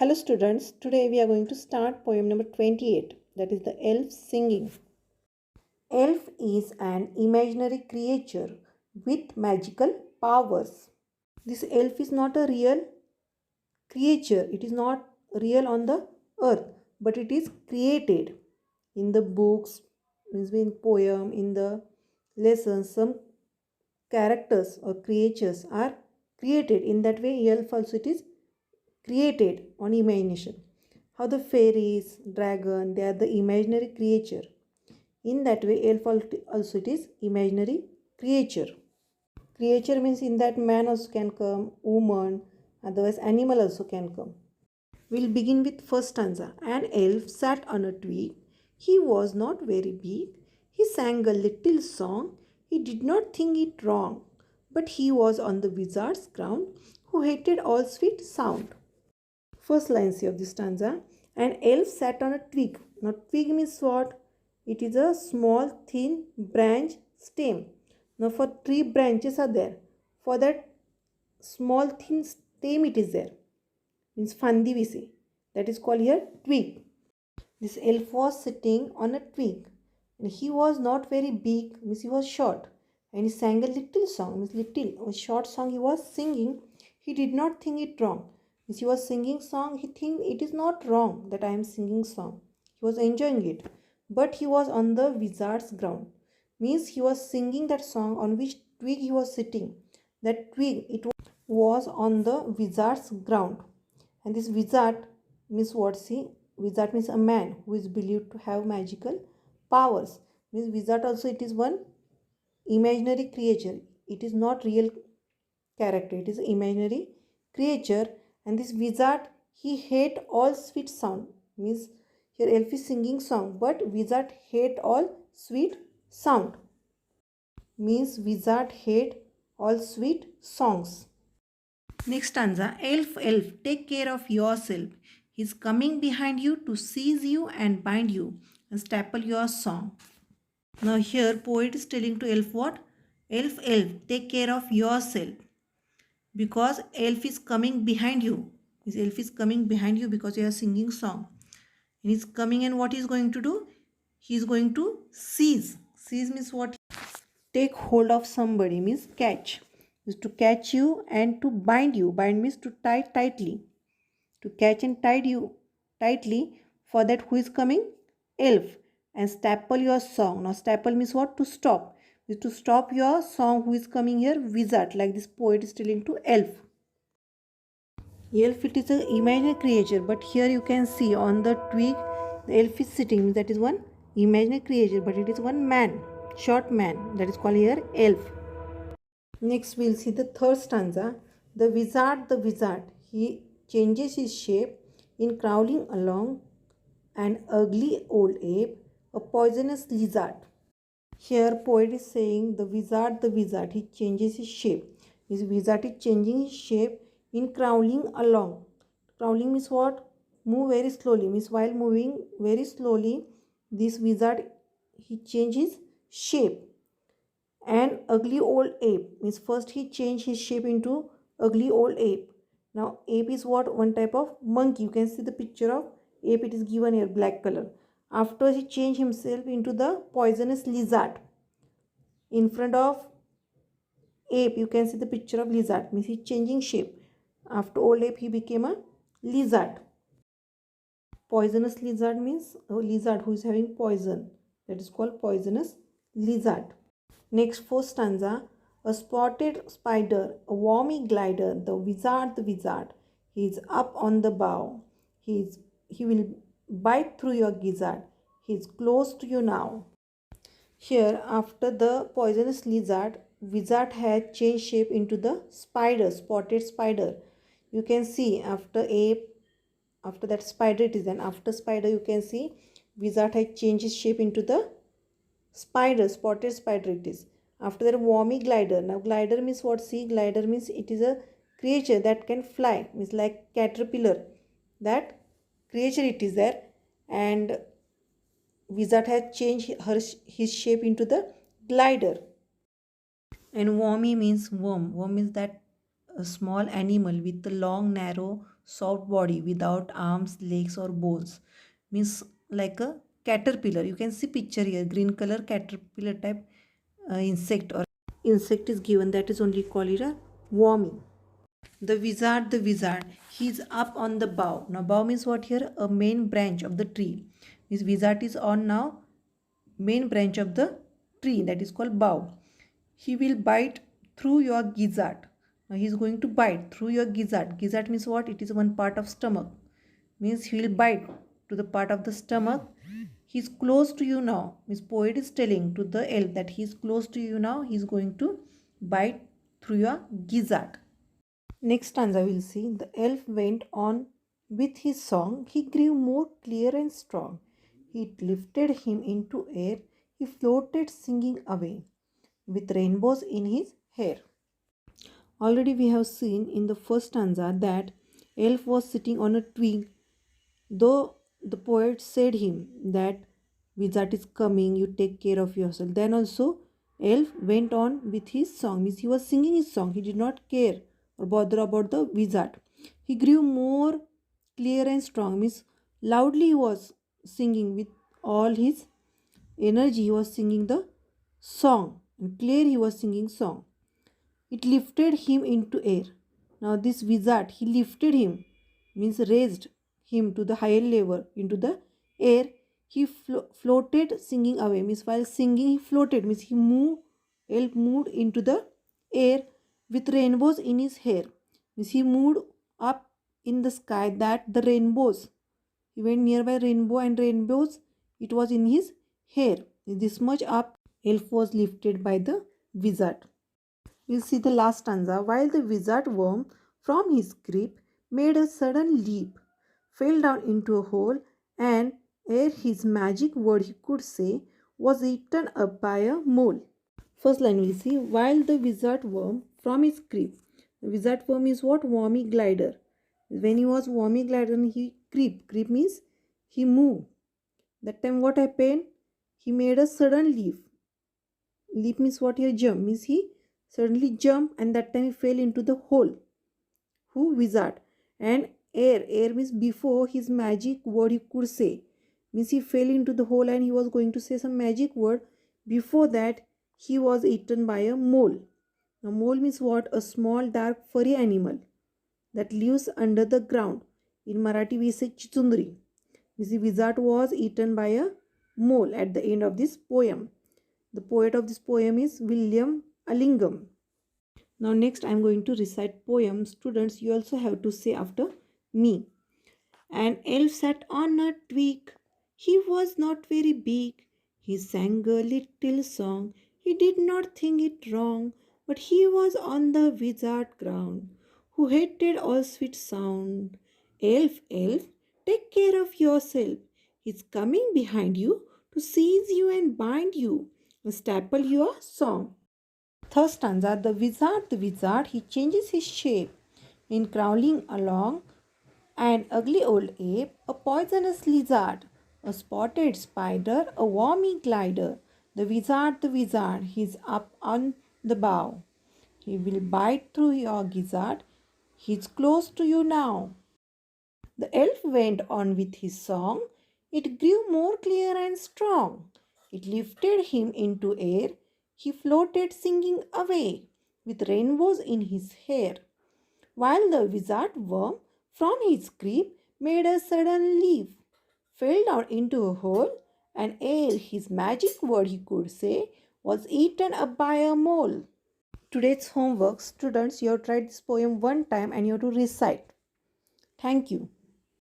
Hello students, today we are going to start poem number 28, that is the elf singing. Elf is an imaginary creature with magical powers. This elf is not a real creature, it is not real on the earth, but it is created in the books, means in poem, in the lessons. Some characters or creatures are created. In that way, elf also it is created on imagination. How the fairies, dragon, they are the imaginary creature. In that way, elf also it is imaginary creature. Creature means in that man also can come, woman, otherwise animal also can come. We'll begin with first stanza. An elf sat on a twig. He was not very big. He sang a little song. He did not think it wrong, but he was on the wizard's ground, who hated all sweet sound. First line of this stanza. An elf sat on a twig. Now twig means what? It is a small thin branch stem. Now for three branches are there. For that small thin stem it is there. Means fandi we say. That is called here twig. This elf was sitting on a twig. And he was not very big, means he was short. And he sang a little song, means little, a short song he was singing. He did not think it wrong. Means he was singing song, he think it is not wrong that I am singing song. He was enjoying it. But he was on the wizard's ground. Means he was singing that song on which twig he was sitting. That twig, it was on the wizard's ground. And this wizard means what? See, wizard means a man who is believed to have magical powers. Means wizard also it is one imaginary creature. It is not real character. It is imaginary creature. And this wizard, he hate all sweet sound. Means here elf is singing song, but wizard hate all sweet sound. Means wizard hate all sweet songs. Next stanza. Elf, elf, take care of yourself. He's coming behind you to seize you and bind you and staple your song. Now here poet is telling to elf what? Elf, elf, take care of yourself. Because elf is coming behind you. This elf is coming behind you because you are singing song. And he's coming, and what he's going to do? He's going to seize. Seize means what? Take hold of somebody means catch. Is to catch you and to bind you. Bind means to tie tightly. To catch and tie you tightly. For that, who is coming? Elf. And staple your song. Now staple means what? To stop. Is to stop your song. Who is coming here? Wizard. Like this poet is telling to elf. Elf, it is an imaginary creature, but here you can see on the twig the elf is sitting. That is one imaginary creature, but it is one man, short man. That is called here elf. Next we'll see the third stanza. The wizard, he changes his shape in crawling along an ugly old ape, a poisonous lizard. Here poet is saying the wizard, he changes his shape. His wizard is changing his shape in crawling along. Crawling means what? Move very slowly. Means while moving very slowly, this wizard, he changes shape. An ugly old ape means first he changed his shape into ugly old ape. Now ape is what? One type of monkey. You can see the picture of ape, it is given here black color. After he changed himself into the poisonous lizard. In front of ape you can see the picture of lizard, means he's changing shape. After old ape he became a lizard. Poisonous lizard means a lizard who is having poison. That is called poisonous lizard. Next fourth stanza. A spotted spider, a wormy glider, the wizard, he is up on the bough. He will bite through your gizzard. He is close to you now. Here, after the poisonous lizard, wizard had changed shape into the spider, spotted spider. You can see after ape, after that spider it is, and after spider you can see wizard had changed his shape into the spider, spotted spider it is. After that, wormy glider. Now glider means what? See, glider means it is a creature that can fly, means like caterpillar. That creature it is there, and wizard has changed his shape into the glider. And wormy means worm. Worm is that a small animal with a long narrow soft body without arms, legs or bones. Means like a caterpillar. You can see picture here, green color caterpillar type insect is given, that is only called it a wormy. The wizard, he's up on the bough. Now bough means what here? A main branch of the tree. This wizard is on now main branch of the tree, that is called bough. He will bite through your gizzard. Now he is going to bite through your gizzard. Gizzard means what? It is one part of stomach. Means he will bite to the part of the stomach. He is close to you now. Means poet is telling to the elf that he is close to you now. He is going to bite through your gizzard. Next stanza we'll see. The elf went on with his song. He grew more clear and strong. It lifted him into air. He floated singing away with rainbows in his hair. Already we have seen in the first stanza that elf was sitting on a twig. Though the poet said him that wizard is coming, you take care of yourself. Then also elf went on with his song. Means he was singing his song. He did not care or bother about the wizard. He grew more clear and strong. Means loudly he was singing with all his energy. He was singing the song and clear he was singing song. It lifted him into air. Now this wizard, he lifted him, means raised him to the higher level into the air. He floated singing away. Means while singing he floated. Means he moved, elf moved into the air with rainbows in his hair. Means he moved up in the sky that the rainbows. He went nearby rainbow and rainbows. It was in his hair. This much up elf was lifted by the wizard. We'll see the last stanza. While the wizard worm from his grip made a sudden leap, fell down into a hole, and ere his magic word he could say, was eaten up by a mole. First line we'll see. While the wizard worm from his grip. The wizard worm is what? Wormy glider. When he was wormy glider, he creep. Creep means he moved. That time what happened? He made a sudden leap. Leap means what here? Jump. Means he suddenly jumped and that time he fell into the hole. Who? Wizard. And air. Air means before his magic word he could say. Means he fell into the hole and he was going to say some magic word. Before that he was eaten by a mole. Now mole means what? A small dark furry animal that lives under the ground. In Marathi we say chichundri. Means the wizard was eaten by a mole at the end of this poem. The poet of this poem is William Allingham. Now next I am going to recite poem. Students, you also have to say after me. An elf sat on a twig. He was not very big. He sang a little song. He did not think it wrong, but he was on the wizard ground, who hated all sweet sound. Elf, elf, take care of yourself. He's coming behind you to seize you and bind you and staple your song. Third stanza. The wizard, he changes his shape in crawling along an ugly old ape, a poisonous lizard, a spotted spider, a wormy glider. The wizard, he's up on the bough. He will bite through your gizzard. He's close to you now. The elf went on with his song. It grew more clear and strong. It lifted him into air. He floated singing away with rainbows in his hair. While the wizard worm from his grip made a sudden leap, fell down into a hole, and ere his magic word he could say, was eaten up by a mole. Today's homework, students, you have tried this poem one time and you have to recite. Thank you.